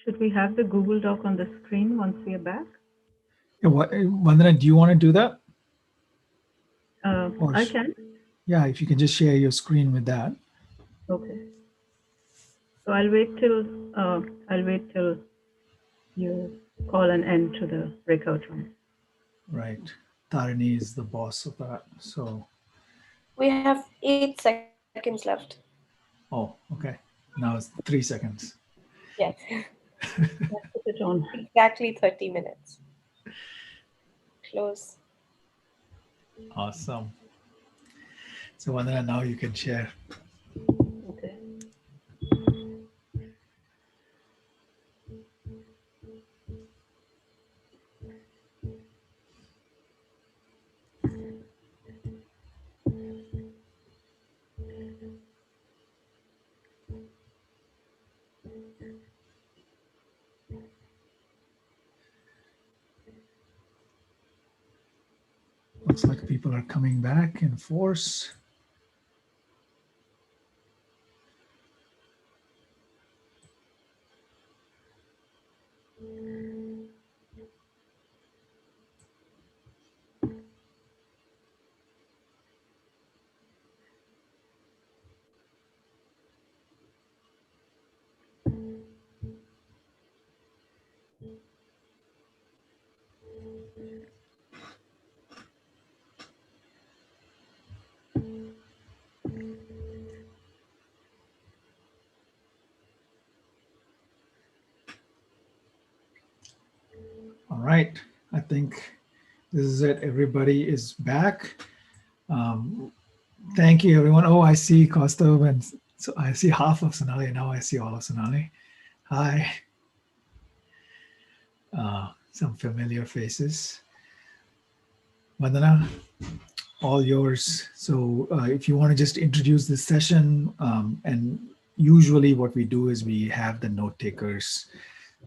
Should we have the Google Doc on the screen once we are back? Yeah, Vandana, do you want to do that? Or I can. yeah, if you can just share your screen with that. Okay. So I'll wait till you call an end to the breakout room. Right. Tarini is the boss of that. So, We have 8 seconds left. oh, okay. Now it's 3 seconds. Yes, Let's put it on. exactly 30 minutes. Close. Awesome. So, Vandana, now you can share. Okay. Looks like people are coming back in force. All right. I think this is it. Everybody is back. Thank you, everyone. Oh, I see Kostov, and so I see half of Sonali. Now I see all of Sonali. Hi. Some familiar faces. Vandana, all yours. So if you want to just introduce this session, and usually what we do is we have the note takers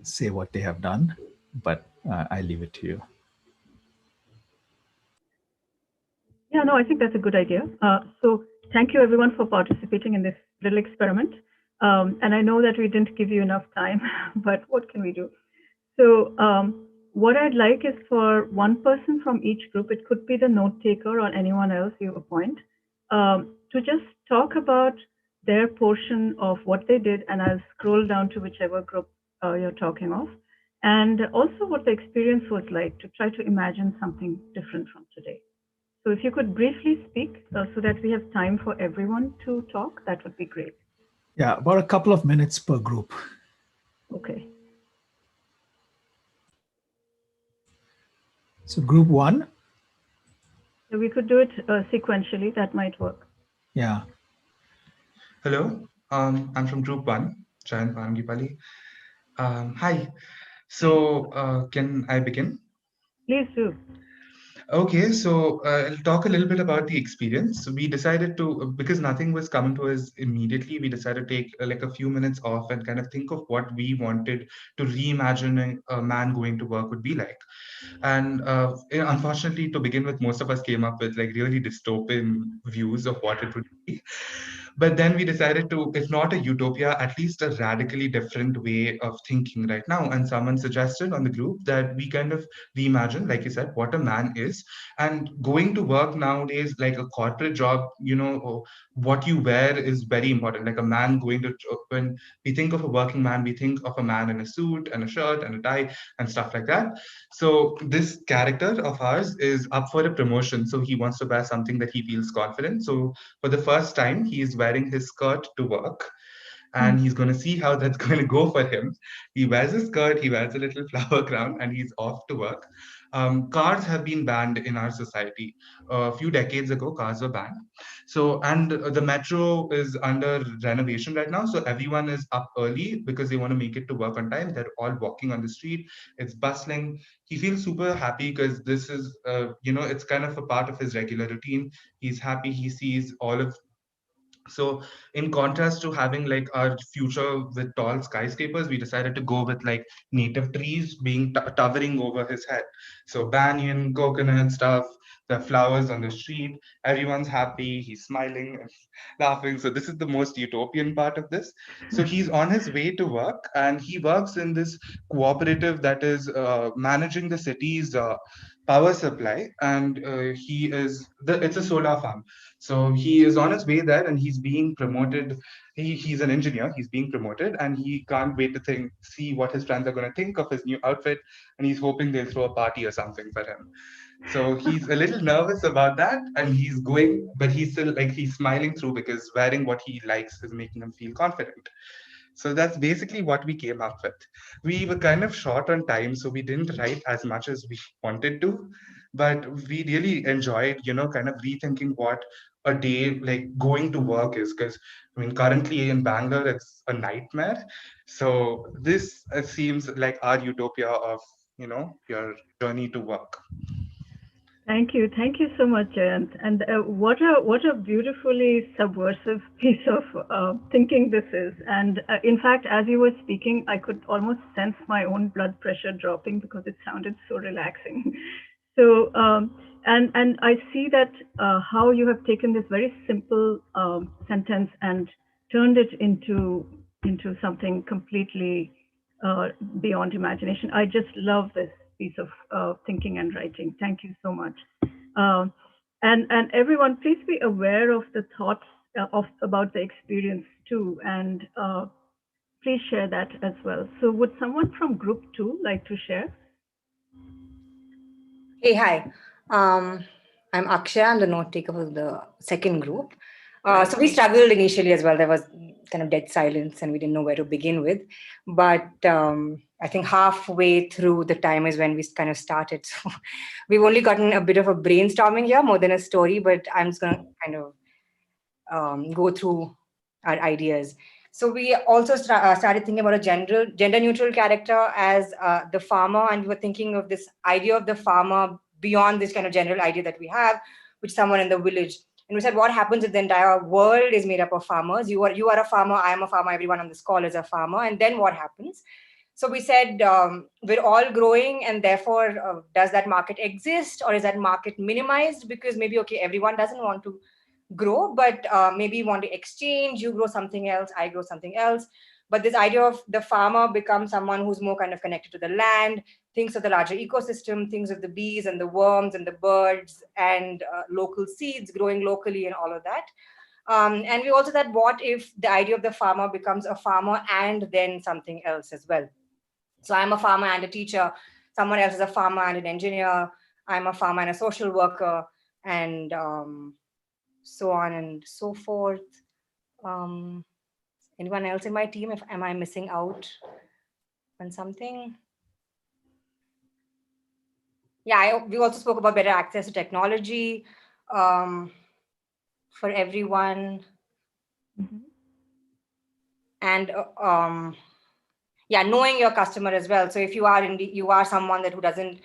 say what they have done, but I leave it to you. Yeah, no, I think that's a good idea. So thank you everyone for participating in this little experiment. And I know that we didn't give you enough time, but what can we do? So what I'd like is for one person from each group, it could be the note taker or anyone else you appoint, to just talk about their portion of what they did, and I'll scroll down to whichever group you're talking of, and also what the experience was like, to try to imagine something different from today. So if you could briefly speak so that we have time for everyone to talk, that would be great. Yeah, about a couple of minutes per group. Okay. So group one. So we could do it sequentially. That might work. Yeah. Hello, I'm from Group 1, Chayan Pangipali. Hi, so can I begin? Please do. Okay, so I'll talk a little bit about the experience. So we decided to, because nothing was coming to us immediately, we decided to take like a few minutes off and kind of think of what we wanted to reimagine a man going to work would be like. And unfortunately, to begin with, most of us came up with like really dystopian views of what it would be. But then we decided to, if not a utopia, at least a radically different way of thinking right now. And someone suggested on the group that we kind of reimagine, like you said, what a man is. And going to work nowadays, like a corporate job, what you wear is very important. Like a man going to, when we think of a working man, we think of a man in a suit and a shirt and a tie and stuff like that. So this character of ours is up for a promotion. So he wants to wear something that he feels confident. So for the first time, he is wearing his skirt to work, and he's going to see how that's going to go for him. He wears a skirt, he wears a little flower crown, and he's off to work. Cars have been banned in our society. A few decades ago, cars were banned. So, and the metro is under renovation right now. So everyone is up early because they want to make it to work on time. They're all walking on the street. It's bustling. He feels super happy because this is, it's kind of a part of his regular routine. He's happy. He sees all of, so in contrast to having like our future with tall skyscrapers, we decided to go with like native trees being towering over his head. So banyan, coconut stuff, the flowers on the street, everyone's happy, he's smiling and laughing. So this is the most utopian part of this. So he's on his way to work, and he works in this cooperative that is managing the city's power supply, and it's a solar farm. So he is on his way there, and he's being promoted. He's an engineer. He's being promoted, and he can't wait to see what his friends are going to think of his new outfit, and he's hoping they'll throw a party or something for him. So he's a little nervous about that, and he's going, but he's still like he's smiling through because wearing what he likes is making him feel confident. So that's basically what we came up with. We were kind of short on time, so we didn't write as much as we wanted to, but we really enjoyed, kind of rethinking what a day like going to work is. Because I mean, currently in Bangalore, it's a nightmare. So this seems like our utopia of, your journey to work. Thank you so much, Jayant. And what a beautifully subversive piece of thinking this is. And in fact, as you were speaking, I could almost sense my own blood pressure dropping because it sounded so relaxing. So, and I see that how you have taken this very simple sentence and turned it into something completely beyond imagination. I just love this piece of thinking and writing. Thank you so much. And everyone, please be aware of the thoughts about the experience too, and please share that as well. So would someone from group 2 like to share? Hey, hi. I'm Akshay. I'm the note taker for the second group. So we struggled initially as well. There was kind of dead silence and we didn't know where to begin with. But I think halfway through the time is when we kind of started. So we've only gotten a bit of a brainstorming here more than a story, but I'm just going to kind of go through our ideas. So we also started thinking about a gender neutral character as the farmer. And we were thinking of this idea of the farmer beyond this kind of general idea that we have, which is someone in the village. And we said, what happens if the entire world is made up of farmers? You are a farmer, I am a farmer, everyone on this call is a farmer. And then what happens? So we said, we're all growing, and therefore, does that market exist, or is that market minimized? Because maybe, okay, everyone doesn't want to grow, but maybe you want to exchange, you grow something else, I grow something else. But this idea of the farmer becomes someone who's more kind of connected to the land, thinks of the larger ecosystem, thinks of the bees and the worms and the birds and local seeds growing locally and all of that. And we also said, what if the idea of the farmer becomes a farmer and then something else as well? So I'm a farmer and a teacher. Someone else is a farmer and an engineer. I'm a farmer and a social worker, and so on and so forth. Anyone else in my team? Am I missing out on something? Yeah, we also spoke about better access to technology for everyone. Mm-hmm. And yeah, knowing your customer as well. So if you are someone who doesn't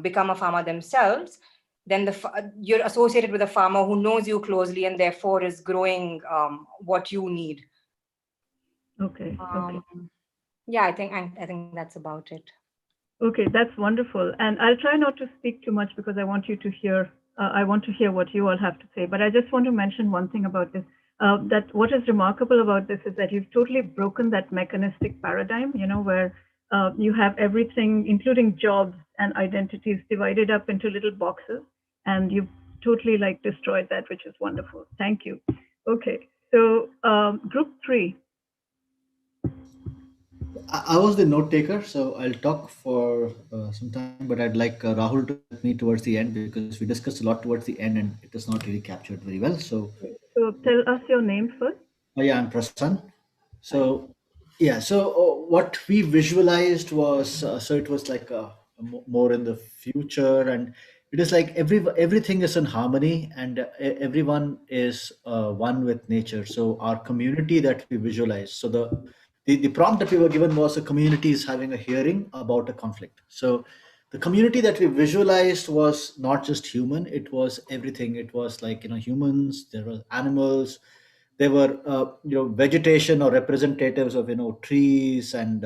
become a farmer themselves, then you're associated with a farmer who knows you closely and therefore is growing what you need. Okay. Okay. Yeah, I think that's about it. Okay, that's wonderful. And I'll try not to speak too much because I want you to hear. I want to hear what you all have to say. But I just want to mention one thing about this. That what is remarkable about this is that you've totally broken that mechanistic paradigm. Where you have everything, including jobs and identities, divided up into little boxes, and you've totally destroyed that, which is wonderful. Thank you. Okay, so group 3. I was the note taker, so I'll talk for some time, but I'd like Rahul to help me towards the end because we discussed a lot towards the end and it is not really captured very well. So tell us your name first. Yeah, I'm Prasann. So yeah, so what we visualized was so it was like more in the future, and it is like everything is in harmony, and everyone is one with nature. So our community that we visualize, so the prompt that we were given was a community is having a hearing about a conflict. So the community that we visualized was not just human, it was everything. It was like humans, there were animals, there were vegetation or representatives of trees and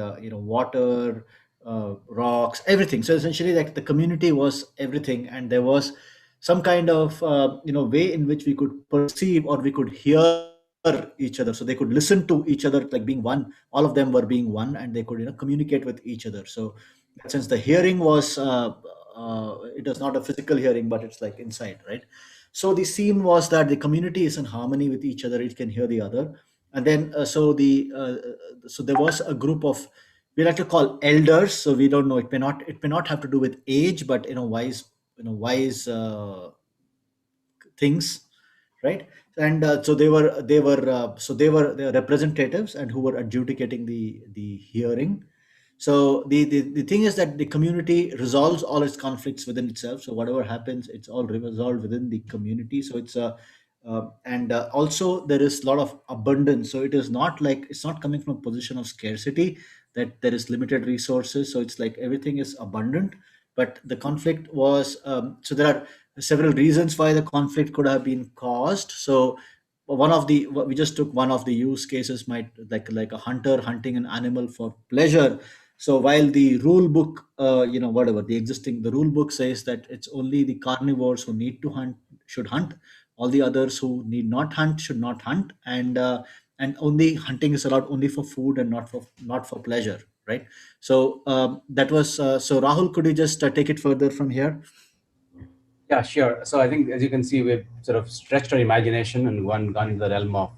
rocks, everything. So essentially, like, the community was everything, and there was some kind of way in which we could perceive or we could hear each other, so they could listen to each other like being one. All of them were being one, and they could communicate with each other. So since the hearing was it was not a physical hearing, but it's like inside, right? So the scene was that the community is in harmony with each other, it can hear the other. And then so there was a group of, we like to call elders. So we don't know, it may not have to do with age, but wise things, right? And so they were representatives and who were adjudicating the hearing. So the thing is that the community resolves all its conflicts within itself. So whatever happens, it's all resolved within the community. So it's a and also there is a lot of abundance. So it is not like, it's not coming from a position of scarcity, that there is limited resources. So it's like everything is abundant. But the conflict was so there are several reasons why the conflict could have been caused. So we just took one of the use cases, might like a hunter hunting an animal for pleasure. So while the rule book, whatever the rule book says that it's only the carnivores who need to hunt should hunt, all the others who need not hunt should not hunt, and only hunting is allowed only for food and not for pleasure, right? So that was so. Rahul, could you just take it further from here? Yeah, sure. So I think, as you can see, we've sort of stretched our imagination and gone into the realm of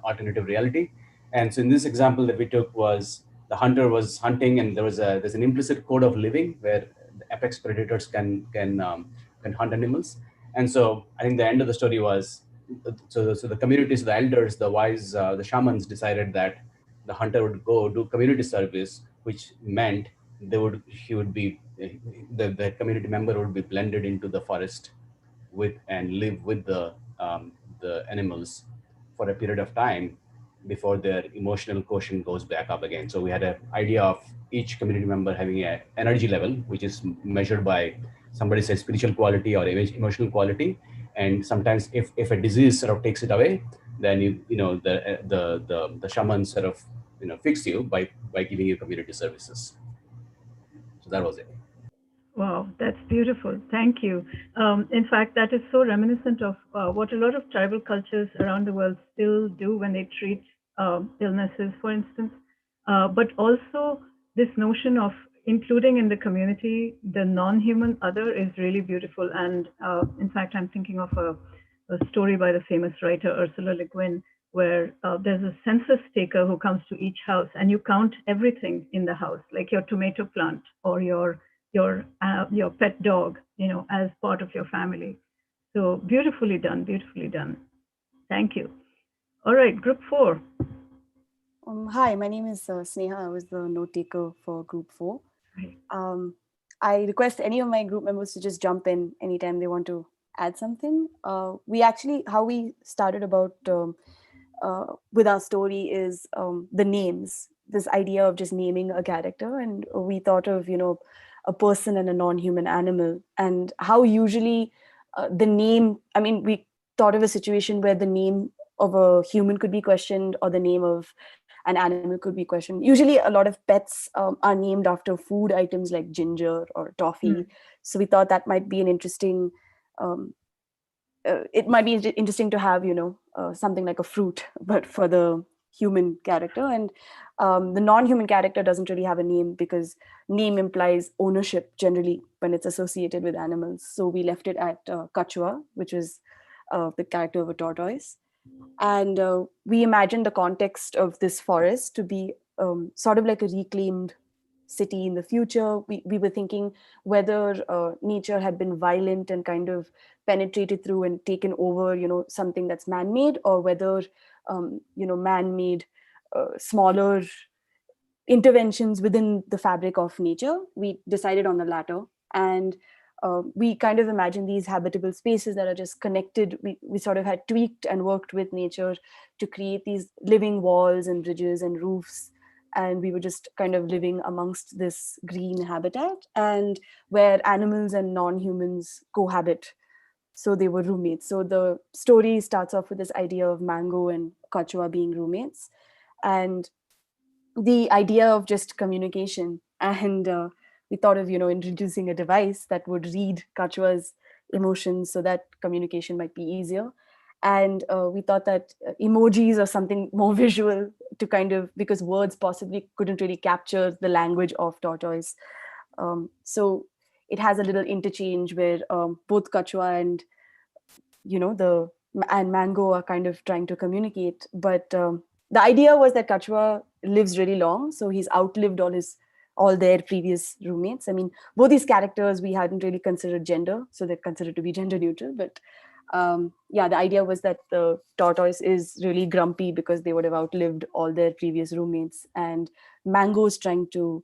alternative reality. And so in this example that we took was the hunter was hunting, and there's an implicit code of living where the apex predators can hunt animals. And so I think the end of the story was, so the communities, the elders, the wise, the shamans decided that the hunter would go do community service, which meant he would be the community member would be blended into the forest with and live with the animals for a period of time before their emotional quotient goes back up again. So we had an idea of each community member having an energy level, which is measured by, somebody says, spiritual quality or emotional quality. And sometimes if a disease sort of takes it away, then the shaman sort of fix you by giving you community services. So that was it. Wow, that's beautiful. Thank you. In fact, that is so reminiscent of what a lot of tribal cultures around the world still do when they treat illnesses, for instance. But also, this notion of including in the community the non-human other is really beautiful. And in fact, I'm thinking of a story by the famous writer Ursula Le Guin, where there's a census taker who comes to each house, and you count everything in the house, like your tomato plant or your pet dog, as part of your family. So beautifully done, beautifully done. Thank you. All right, group 4. Hi, my name is Sneha. I was the note taker for group 4. Right. I request any of my group members to just jump in anytime they want to add something. How we started about with our story is the names, this idea of just naming a character. And we thought of, a person and a non-human animal, and how usually the name, we thought of a situation where the name of a human could be questioned or the name of an animal could be questioned. Usually a lot of pets are named after food items like ginger or toffee. So we thought that might be an interesting, it might be interesting to have, something like a fruit, but for the human character. And the non-human character doesn't really have a name, because name implies ownership generally when it's associated with animals. So we left it at Kachua, which is the character of a tortoise. And we imagined the context of this forest to be sort of like a reclaimed city in the future. We were thinking whether nature had been violent and kind of penetrated through and taken over, something that's man-made, or whether, man-made smaller interventions within the fabric of nature. We decided on the latter. And we kind of imagine these habitable spaces that are just connected. We sort of had tweaked and worked with nature to create these living walls and bridges and roofs. And we were just kind of living amongst this green habitat, and where animals and non-humans cohabit. So they were roommates. So the story starts off with this idea of Mango and Kachua being roommates, and the idea of just communication. And we thought of, introducing a device that would read Kachua's emotions so that communication might be easier. And we thought that emojis or something more visual to kind of, because words possibly couldn't really capture the language of tortoise. So it has a little interchange where both Kachua and and Mango are kind of trying to communicate. But the idea was that Kachua lives really long, so he's outlived all their previous roommates. I mean, both these characters we hadn't really considered gender, so they're considered to be gender neutral. But the idea was that the tortoise is really grumpy because they would have outlived all their previous roommates, and Mango's trying to,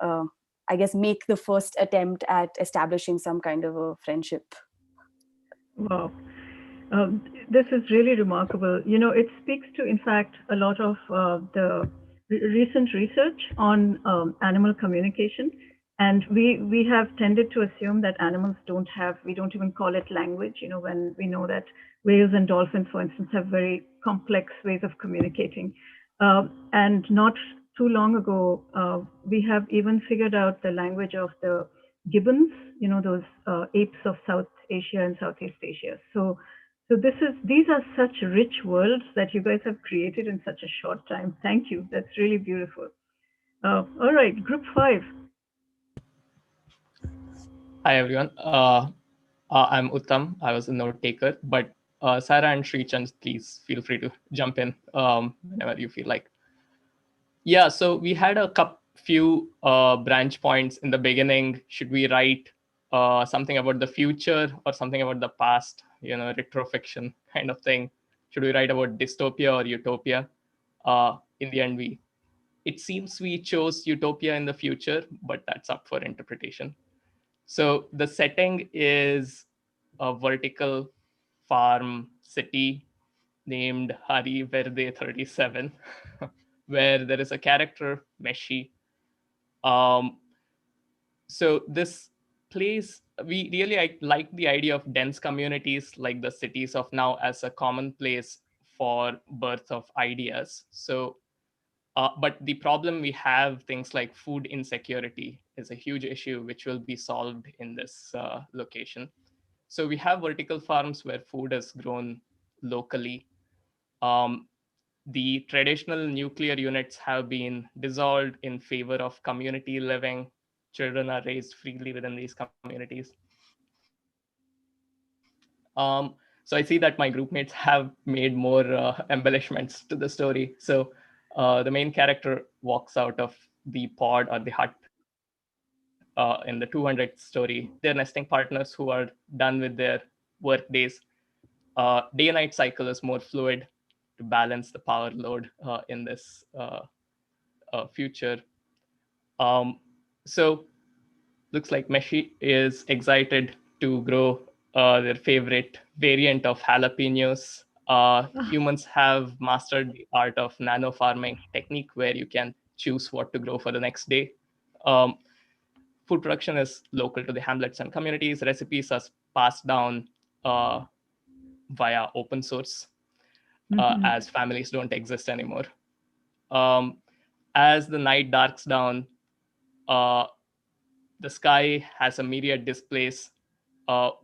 I guess, make the first attempt at establishing some kind of a friendship. Wow. This is really remarkable. It speaks to, in fact, a lot of the recent research on animal communication. And we have tended to assume that animals we don't even call it language, when we know that whales and dolphins, for instance, have very complex ways of communicating. And not too long ago, we have even figured out the language of the gibbons, those apes of South Asia and Southeast Asia. So these are such rich worlds that you guys have created in such a short time. Thank you. That's really beautiful. All right, group 5. Hi everyone. I'm Uttam. I was a note taker, but Sarah and Srichand, please feel free to jump in whenever you feel like. Yeah, so we had a few branch points in the beginning. Should we write something about the future or something about the past? Retrofiction kind of thing. Should we write about dystopia or utopia? In the end, it seems we chose utopia in the future, but that's up for interpretation. So the setting is a vertical farm city named Hari Verde 37, where there is a character, Meshi. So this place, we really like the idea of dense communities like the cities of now as a common place for birth of ideas. So but the problem we have, things like food insecurity, is a huge issue which will be solved in this location. So we have vertical farms where food is grown locally. The traditional nuclear units have been dissolved in favor of community living. Children are raised freely within these communities. So I see that my groupmates have made more embellishments to the story. So the main character walks out of the pod or the hut in the 200th story. They're nesting partners who are done with their work days. Day and night cycle is more fluid to balance the power load in this future. So looks like Meshi is excited to grow their favorite variant of jalapenos. Humans have mastered the art of nano farming technique where you can choose what to grow for the next day. Food production is local to the hamlets and communities. Recipes are passed down via open source as families don't exist anymore. As the night darks down, the sky has a myriad displays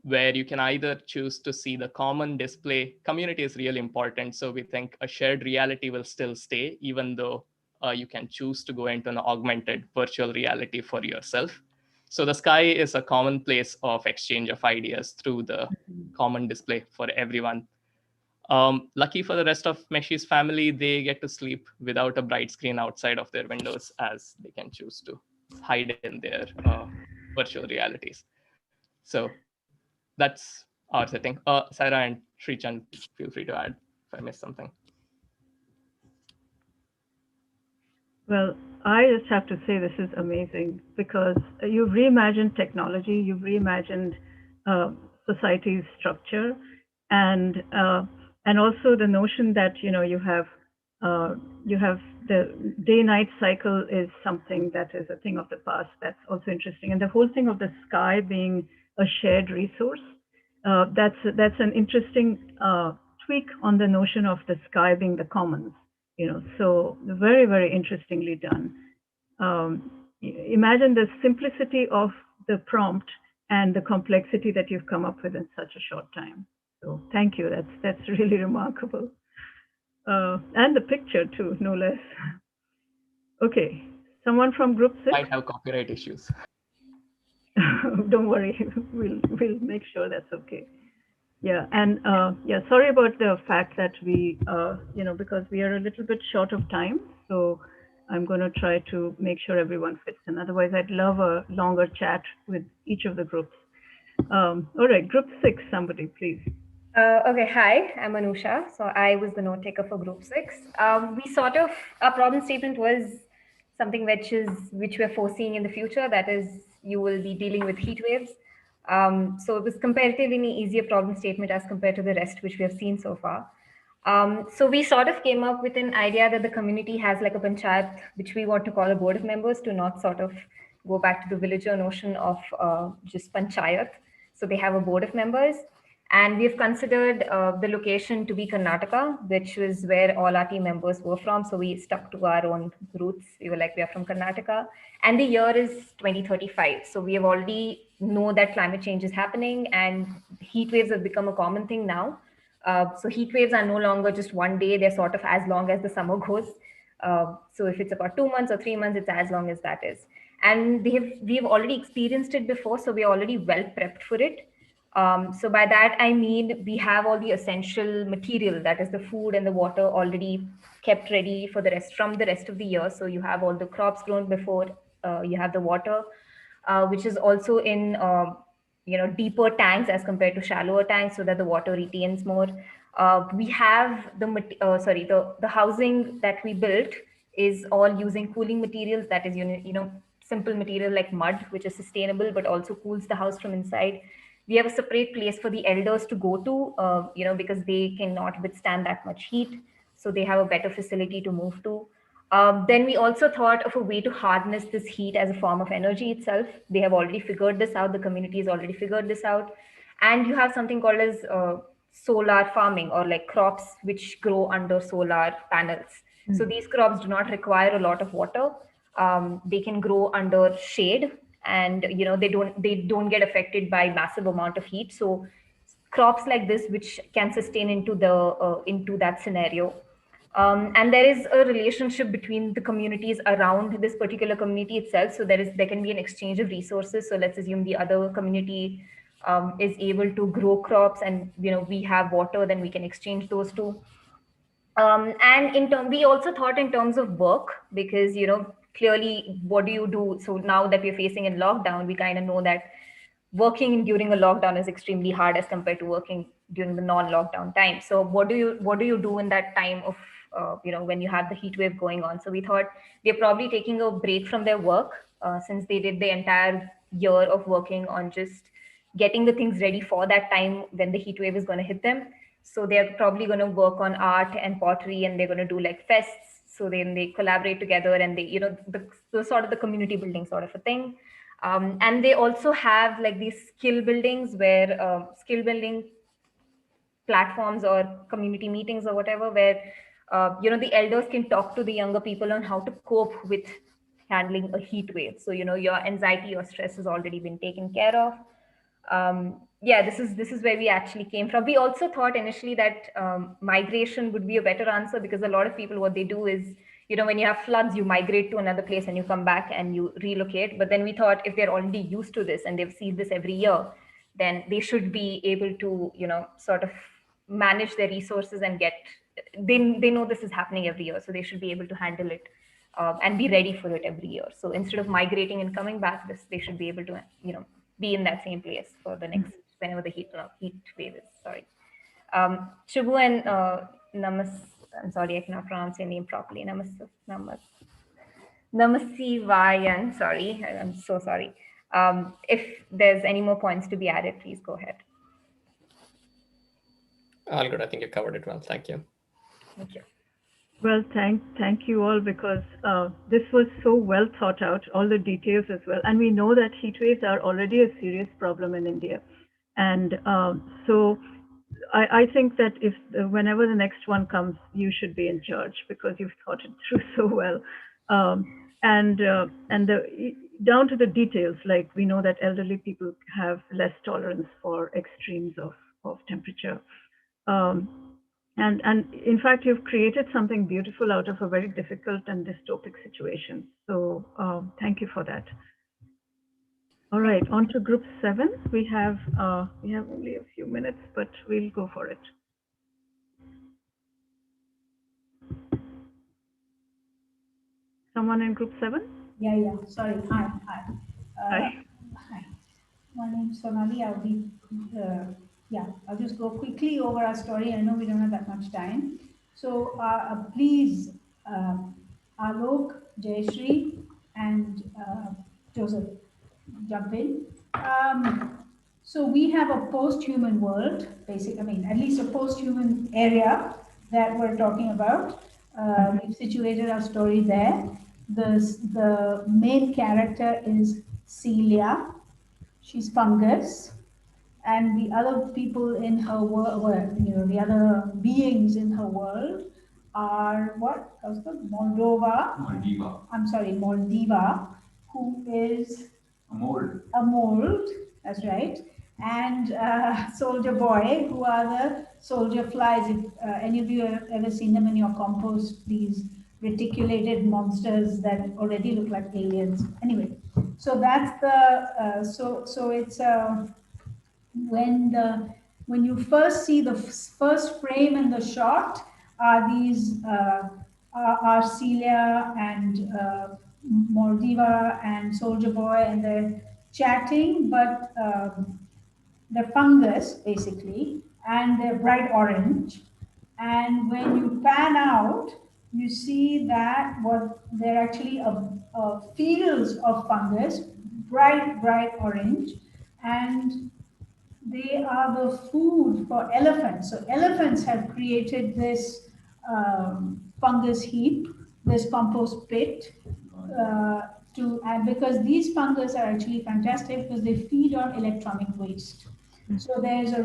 where you can either choose to see the common display. Community is really important. So we think a shared reality will still stay, even though you can choose to go into an augmented virtual reality for yourself. So the sky is a common place of exchange of ideas through the common display for everyone. Lucky for the rest of Meshi's family, they get to sleep without a bright screen outside of their windows, as they can choose to hide in their virtual realities. So that's our setting. Sarah and Srichand, feel free to add if I missed something. Well, I just have to say this is amazing because you've reimagined technology, you've reimagined society's structure, and also the notion that you have the day-night cycle is something that is a thing of the past. That's also interesting, and the whole thing of the sky being a shared resource. That's an interesting tweak on the notion of the sky being the commons. So very, very interestingly done. Imagine the simplicity of the prompt and the complexity that you've come up with in such a short time. So thank you. That's really remarkable. And the picture too, no less. Okay, someone from group 6? Might have copyright issues. Don't worry, we'll make sure that's okay. Yeah, and yeah, sorry about the fact that we, because we are a little bit short of time, so I'm going to try to make sure everyone fits in. Otherwise, I'd love a longer chat with each of the groups. All right, group 6, somebody, please. Okay, hi, I'm Anusha. So I was the note taker for group 6. Our problem statement was something which we're foreseeing in the future. That is, you will be dealing with heat waves. So it was comparatively an easier problem statement as compared to the rest which we have seen so far. So we sort of came up with an idea that the community has like a panchayat, which we want to call a board of members, to not sort of go back to the villager notion of just panchayat. So they have a board of members. And we've considered the location to be Karnataka, which was where all our team members were from. So we stuck to our own roots. We were like, we are from Karnataka. And the year is 2035. So we have already know that climate change is happening and heat waves have become a common thing now. So heat waves are no longer just one day. They're sort of as long as the summer goes. So if it's about 2 months or 3 months, it's as long as that is. And we've already experienced it before. So we're already well prepped for it. So by that, I mean, we have all the essential material, that is the food and the water, already kept ready for from the rest of the year. So you have all the crops grown before, you have the water, which is also in deeper tanks as compared to shallower tanks, so that the water retains more. We have the housing that we built is all using cooling materials, that is simple material like mud, which is sustainable but also cools the house from inside. We have a separate place for the elders to go to, because they cannot withstand that much heat. So they have a better facility to move to. Then we also thought of a way to harness this heat as a form of energy itself. They have already figured this out. The community has already figured this out. And you have something called as solar farming, or like crops which grow under solar panels. So these crops do not require a lot of water. They can grow under shade, and they don't get affected by massive amount of heat. So crops like this which can sustain into that scenario. And there is a relationship between the communities around this particular community itself. So there can be an exchange of resources. So let's assume the other community is able to grow crops, and we have water, then we can exchange those two. And we also thought in terms of work, because clearly, what do you do? So now that we're facing in lockdown, we kind of know that working during a lockdown is extremely hard as compared to working during the non-lockdown time. So what do you do in that time of when you have the heat wave going on? So we thought they're probably taking a break from their work, since they did the entire year of working on just getting the things ready for that time when the heat wave is going to hit them. So they're probably going to work on art and pottery, and they're going to do like fests. So then they collaborate together, and they, the sort of the community building sort of a thing. And they also have like these skill buildings, where skill building platforms or community meetings or whatever, where the elders can talk to the younger people on how to cope with handling a heat wave. So your anxiety or stress has already been taken care of. Yeah, this is where we actually came from. We also thought initially that migration would be a better answer, because a lot of people, what they do is, when you have floods, you migrate to another place and you come back and you relocate. But then we thought if they're already used to this and they've seen this every year, then they should be able to, sort of manage their resources and they know this is happening every year, so they should be able to handle it and be ready for it every year. So instead of migrating and coming back, they should be able to, be in that same place for the next, whenever the heat wave is. Sorry. Shubhu and Namas, I'm sorry, I cannot pronounce your name properly. Namasivayan, sorry, I'm so sorry. If there's any more points to be added, please go ahead. All good. I think you covered it well. Thank you. Thank you. Well, thank you all, because this was so well thought out, all the details as well. And we know that heat waves are already a serious problem in India. And so I think that whenever the next one comes, you should be in charge, because you've thought it through so well. down to the details, like we know that elderly people have less tolerance for extremes of temperature. And in fact, you've created something beautiful out of a very difficult and dystopic situation. So thank you for that. All right, on to group 7. We have only a few minutes, but we'll go for it. Someone in group 7? Yeah. Sorry. Hi. Hi. Hi. My name's Sonali. I'll just go quickly over our story. I know we don't have that much time. So please, Alok, Jayashree, and Joseph, jump in. So we have a post-human world, at least a post-human area that we're talking about. We've situated our story there. The main character is Celia. She's fungus, and the other people in her world, the other beings in her world are what? Maldiva. I'm sorry, Maldiva, who is a mold. That's right. And Soldier Boy, who are the soldier flies. If any of you have ever seen them in your compost, these reticulated monsters that already look like aliens. Anyway, so that's the so it's when you first see the first frame in the shot are these are Celia and Maldiva and Soldier Boy, and they're chatting, but they're fungus basically, and they're bright orange. And when you pan out, you see that they're actually fields of fungus, bright orange, and they are the food for elephants. So elephants have created this fungus heap, this compost pit, and because these fungus are actually fantastic because they feed on electronic waste. So there's a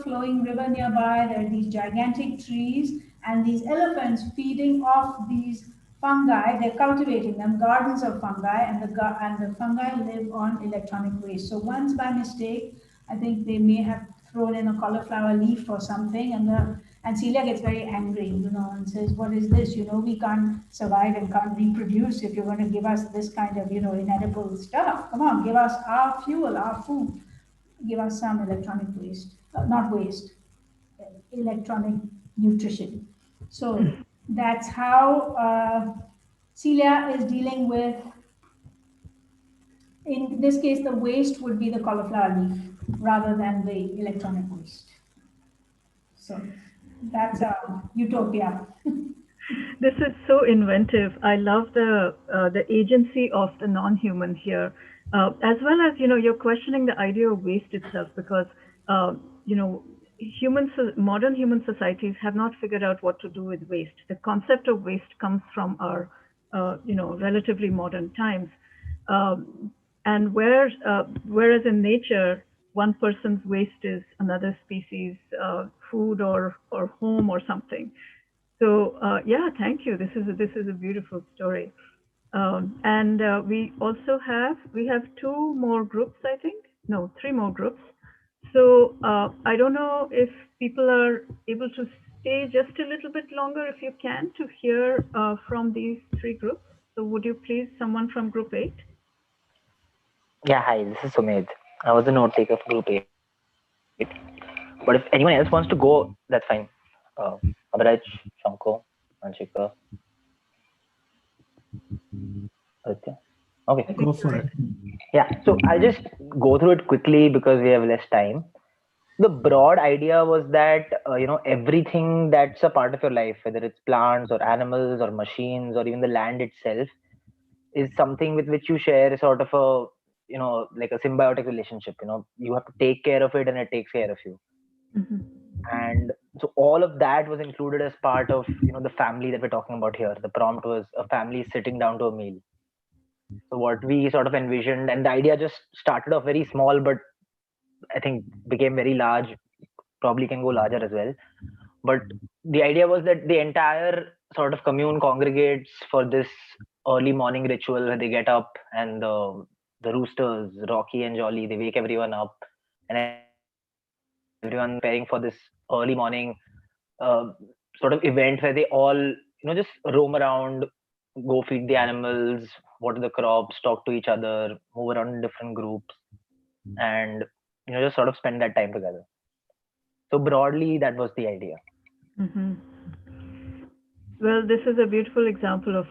flowing river nearby, there are these gigantic trees, and these elephants feeding off these fungi, they're cultivating them, gardens of fungi, and the fungi live on electronic waste. So once by mistake, I think they may have thrown in a cauliflower leaf or something, and Celia gets very angry, and says, "What is this? We can't survive and can't reproduce if you're going to give us this kind of, inedible stuff. Come on, give us our fuel, our food. Give us some electronic waste, not waste, electronic nutrition." So that's how Celia is dealing with. In this case, the waste would be the cauliflower leaf rather than the electronic waste. So that's utopia. This is so inventive. I love the agency of the non-human here, as well as you're questioning the idea of waste itself, because modern human societies have not figured out what to do with waste. The concept of waste comes from our relatively modern times, and whereas in nature, one person's waste is another species' food or home or something. So thank you. This is a beautiful story, and we also have 2 more groups. I think 3 more groups. So I don't know if people are able to stay just a little bit longer, if you can, to hear from these 3 groups. So would you please, someone from group 8? Yeah, hi, this is Sumedh. I was a note taker for group 8. But if anyone else wants to go, that's fine. Abraj, Shanko, Anshika. Aditya. Okay. Go for it. Yeah, so I'll just go through it quickly because we have less time. The broad idea was that, everything that's a part of your life, whether it's plants or animals or machines or even the land itself, is something with which you share sort of a, like a symbiotic relationship. You have to take care of it and it takes care of you. Mm-hmm. And so all of that was included as part of, the family that we're talking about here. The prompt was a family sitting down to a meal. So what we sort of envisioned, and the idea just started off very small, but I think became very large, probably can go larger as well. But the idea was that the entire sort of commune congregates for this early morning ritual where they get up and the roosters, Rocky and Jolly, they wake everyone up, and everyone preparing for this early morning uh, sort of event where they all just roam around, go feed the animals, water the crops, talk to each other, move around in different groups, and just sort of spend that time together. So broadly, that was the idea. Hmm. Well, this is a beautiful example of,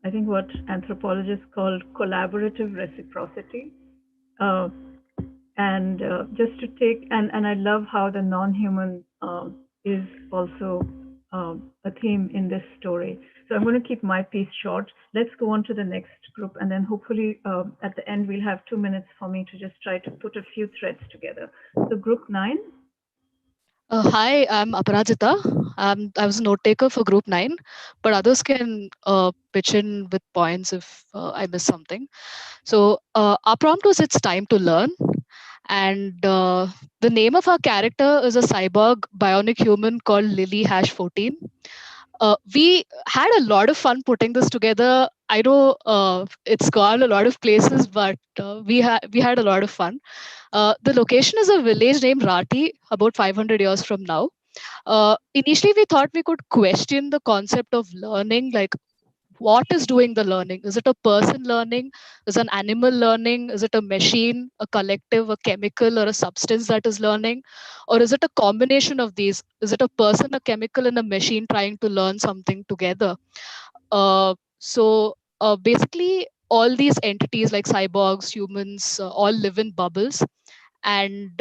I think, what anthropologists call collaborative reciprocity. Uh, and just to take, and I love how the non-human is also a theme in this story. So I'm going to keep my piece short. Let's go on to the next group, and then hopefully at the end we'll have 2 minutes for me to just try to put a few threads together. So group 9. Hi, I'm Aparajita. I was a note taker for Group 9, but others can pitch in with points if I miss something. So our prompt was "It's time to learn," and the name of our character is a cyborg bionic human called Lily #14. We had a lot of fun putting this together. I know it's gone a lot of places, but we had a lot of fun. The location is a village named Rati, about 500 years from now. Initially, we thought we could question the concept of learning, like what is doing the learning? Is it a person learning? Is an animal learning? Is it a machine, a collective, a chemical, or a substance that is learning? Or is it a combination of these? Is it a person, a chemical, and a machine trying to learn something together? Basically, all these entities like cyborgs, humans, all live in bubbles. And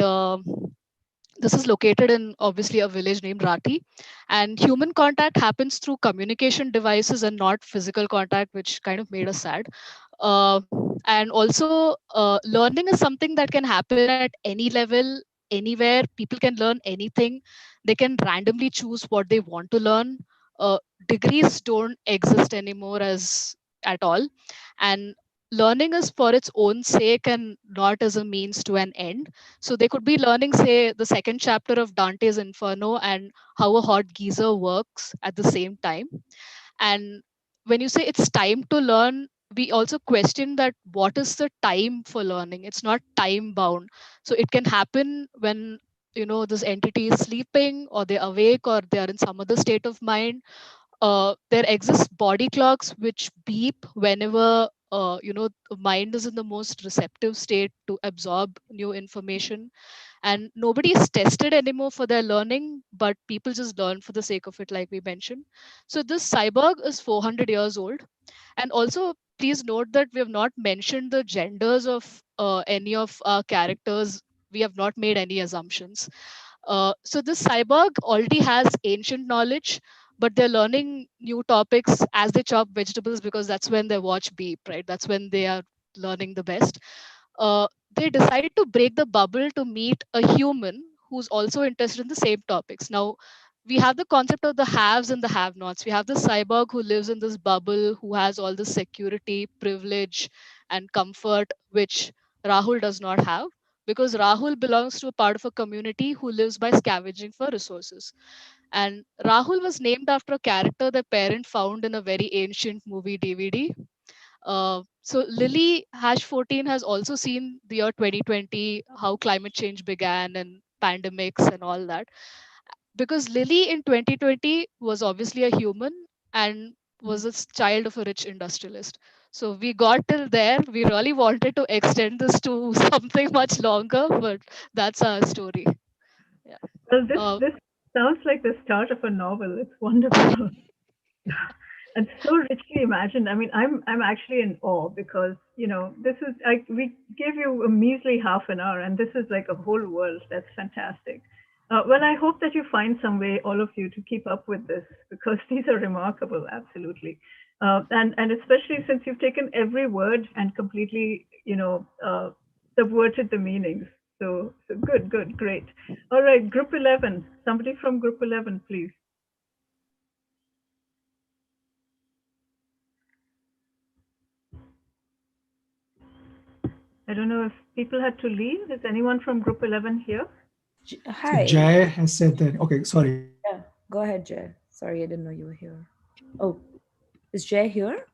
this is located in obviously a village named Rati. And human contact happens through communication devices and not physical contact, which kind of made us sad. Uh, and also, learning is something that can happen at any level, anywhere. People can learn anything. They can randomly choose what they want to learn. Degrees don't exist anymore as at all. And learning is for its own sake and not as a means to an end. So they could be learning, say, the second chapter of Dante's Inferno and how a hot geyser works at the same time. And when you say it's time to learn, we also question that what is the time for learning? It's not time bound. So it can happen when this entity is sleeping or they're awake or they are in some other state of mind. There exists body clocks which beep whenever the mind is in the most receptive state to absorb new information, and nobody is tested anymore for their learning, but people just learn for the sake of it, like we mentioned. So this cyborg is 400 years old. And also, please note that we have not mentioned the genders of any of our characters. We have not made any assumptions. So this cyborg already has ancient knowledge, but they're learning new topics as they chop vegetables, because that's when their watch beep, right? That's when they are learning the best. They decide to break the bubble to meet a human who's also interested in the same topics. Now, we have the concept of the haves and the have nots. We have the cyborg who lives in this bubble, who has all the security, privilege, and comfort, which Rahul does not have, because Rahul belongs to a part of a community who lives by scavenging for resources. And Rahul was named after a character the parent found in a very ancient movie DVD. So Lily #14 has also seen the year 2020, how climate change began and pandemics and all that. Because Lily in 2020 was obviously a human and was a child of a rich industrialist. So we got till there. We really wanted to extend this to something much longer, but that's our story. Yeah. Well, this sounds like the start of a novel. It's wonderful. And so richly imagined. I mean, I'm actually in awe because this is we gave you a measly half an hour, and this is like a whole world. That's fantastic. Well, I hope that you find some way, all of you, to keep up with this, because these are remarkable, absolutely. And especially since you've taken every word and completely subverted the meanings. So good, great. All right, group 11. Somebody from group 11, please. I don't know if people had to leave. Is anyone from group 11 here? Hi. So Jay has said that. Okay, sorry. Yeah, go ahead, Jay. Sorry, I didn't know you were here. Oh, is Jay here?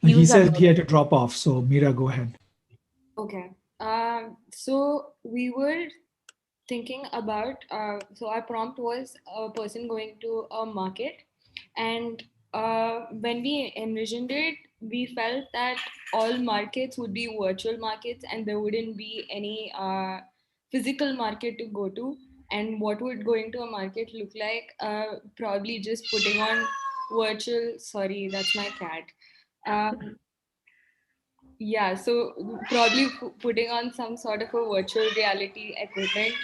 He use that said he had to word. drop off. So Mira, go ahead. Okay. So we were thinking about, so our prompt was a person going to a market. And when we envisioned it, we felt that all markets would be virtual markets and there wouldn't be any physical market to go to. And what would going to a market look like? Probably just putting on virtual, sorry, that's my cat. Yeah, so probably putting on some sort of a virtual reality equipment,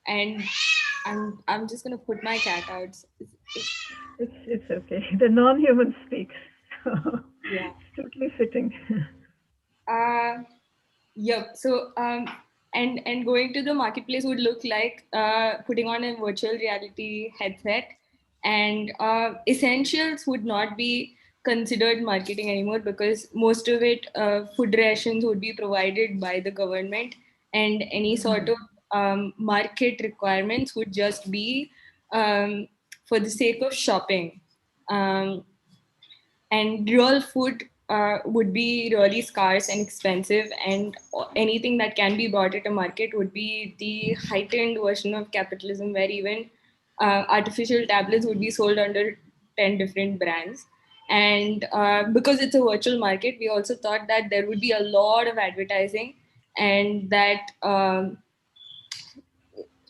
and I'm just gonna put my cat out. It's okay. The non-human speaks. So Yeah. it's totally fitting. Yep. So and going to the marketplace would look like putting on a virtual reality headset, and essentials would not be considered marketing anymore because most of it, food rations would be provided by the government, and any sort of market requirements would just be for the sake of shopping. Um, and real food would be really scarce and expensive, and anything that can be bought at a market would be the heightened version of capitalism where even artificial tablets would be sold under 10 different brands. And because it's a virtual market, we also thought that there would be a lot of advertising, and that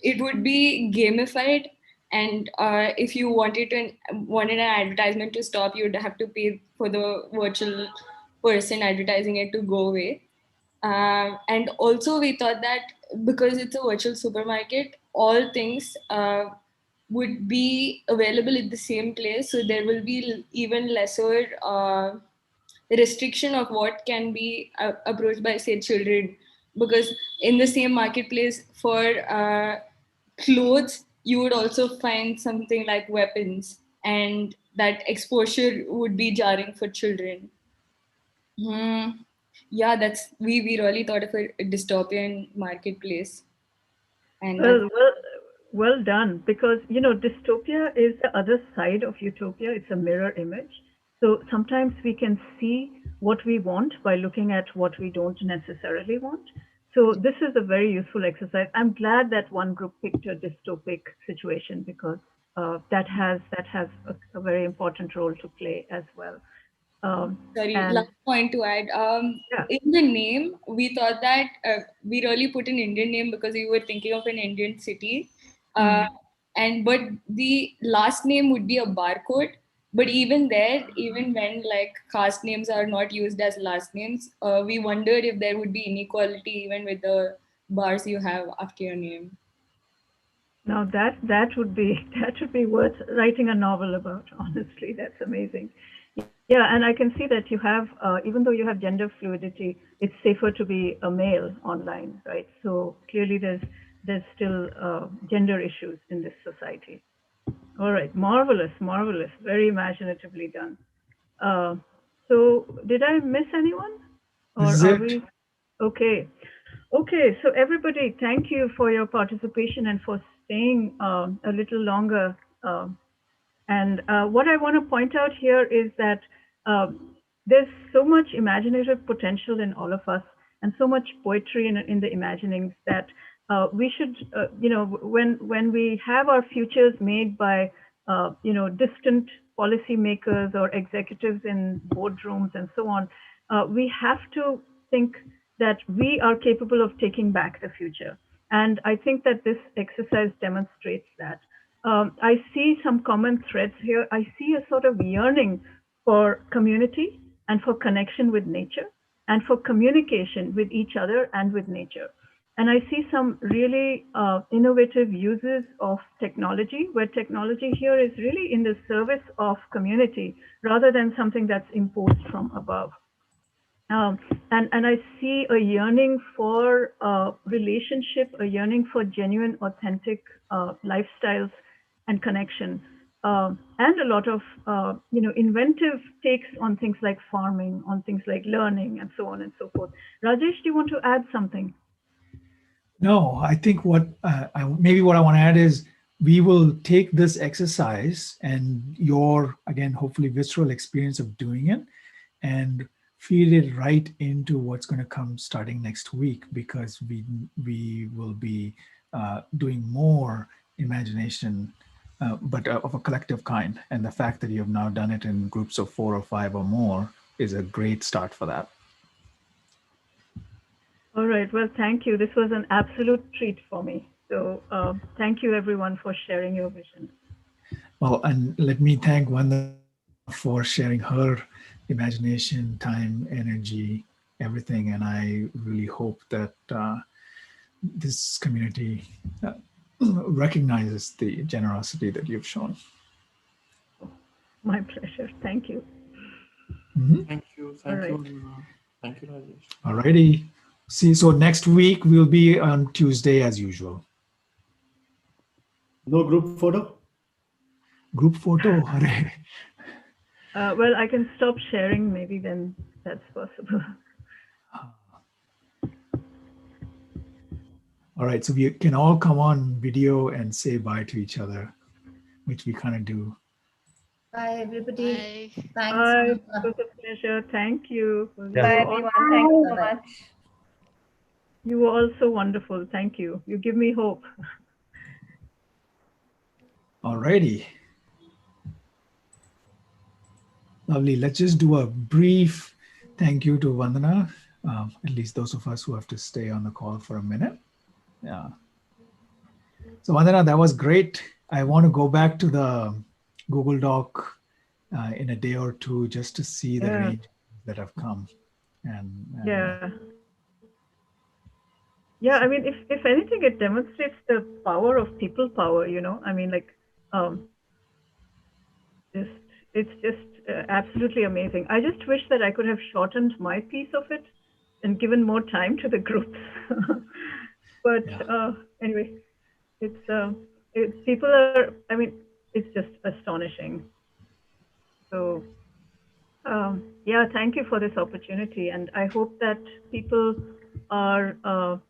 it would be gamified. And if you wanted an advertisement to stop, you'd have to pay for the virtual person advertising it to go away. And also we thought that because it's a virtual supermarket, all things would be available at the same place, so there will be even lesser restriction of what can be approached by, say, children. Because in the same marketplace for clothes, you would also find something like weapons, and that exposure would be jarring for children. Yeah, that's we really thought of a dystopian marketplace, and that's Well done. Because, dystopia is the other side of utopia. It's a mirror image. So sometimes we can see what we want by looking at what we don't necessarily want. So this is a very useful exercise. I'm glad that one group picked a dystopic situation because that has a very important role to play as well. Sorry, And last point to add. yeah. In the name, we thought that we really put an Indian name because we were thinking of an Indian city. But the last name would be a barcode. But even there, even when like caste names are not used as last names, we wondered if there would be inequality even with the bars you have after your name. Now that would be worth writing a novel about. Honestly, that's amazing. Yeah, and I can see that you have, even though you have gender fluidity, it's safer to be a male online, right? So clearly, there's still gender issues in this society. All right, marvelous, marvelous, very imaginatively done. So did I miss anyone, or This is are it. we okay? Okay, so everybody, thank you for your participation and for staying a little longer. And what I want to point out here is that there's so much imaginative potential in all of us, and so much poetry in the imaginings that we should, when we have our futures made by, distant policymakers or executives in boardrooms and so on, we have to think that we are capable of taking back the future. And I think that this exercise demonstrates that. I see some common threads here. I see a sort of yearning for community and for connection with nature and for communication with each other and with nature. And I see some really innovative uses of technology, where technology here is really in the service of community rather than something that's imposed from above. And I see a yearning for relationship, a yearning for genuine, authentic lifestyles and connection, and a lot of inventive takes on things like farming, on things like learning, and so on and so forth. Rajesh, do you want to add something? No, I think what what I want to add is we will take this exercise and your, again, hopefully visceral experience of doing it, and feed it right into what's going to come starting next week, because we will be doing more imagination, but of a collective kind. And the fact that you have now done it in groups of 4 or 5 or more is a great start for that. All right. Well, thank you. This was an absolute treat for me. So thank you, everyone, for sharing your vision. Well, and let me thank Wanda for sharing her imagination, time, energy, everything. And I really hope that this community recognizes the generosity that you've shown. My pleasure. Thank you. Mm-hmm. Thank you. All Thank right. you. Thank you, Rajesh. All righty. See, so next week we'll be on Tuesday as usual. No group photo? Group photo. Hooray. Well, I can stop sharing maybe then that's possible. All right, so we can all come on video and say bye to each other, which we kind of do. Bye, everybody. Bye. Thanks. Bye. It was a pleasure. Thank you. Yeah. Bye, You everyone. all- Thank you so Bye. much. You were all so wonderful. Thank you. You give me hope. All righty. Lovely. Let's just do a brief thank you to Vandana, at least those of us who have to stay on the call for a minute. Yeah. So Vandana, that was great. I want to go back to the Google Doc in a day or two just to see the Yeah. range that have come. And Yeah. Yeah, I mean, if anything, it demonstrates the power of people power, you know? I mean, like, it's just absolutely amazing. I just wish that I could have shortened my piece of it and given more time to the groups. But anyway, people are, I mean, it's just astonishing. So yeah, thank you for this opportunity. And I hope that people are,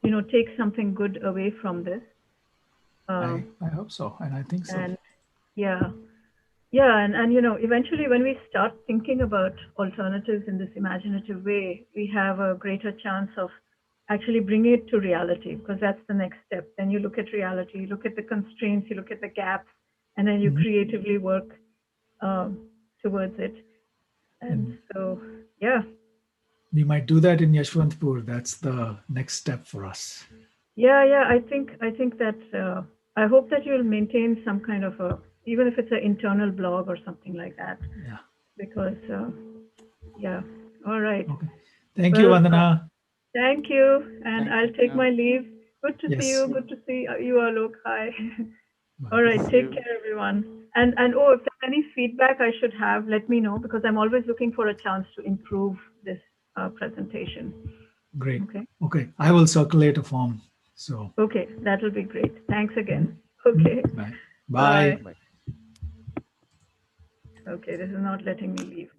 you know, take something good away from this. I hope so. And I think so. And yeah. Yeah, and you know, eventually when we start thinking about alternatives in this imaginative way, we have a greater chance of actually bringing it to reality, because that's the next step. Then you look at reality, you look at the constraints, you look at the gaps, and then you creatively work towards it. And so, yeah. We might do that in Yashwantpur. That's the next step for us. Yeah, I think that I hope that you'll maintain some kind of a, even if it's an internal blog or something like that. Yeah. Because yeah. All right. Okay. Thank you, Vandana. Thank you, and Thank I'll you. take my leave. Good to see Yes. you. Good to see you, Alok. Hi. Bye. All right. See Take you. care, everyone. And oh, if there's any feedback I should have, let me know, because I'm always looking for a chance to improve this presentation. Great. Okay. Okay. I will circulate a form. So. Okay, that'll be great. Thanks again. Okay. Bye. Bye. Bye. Okay, this is not letting me leave.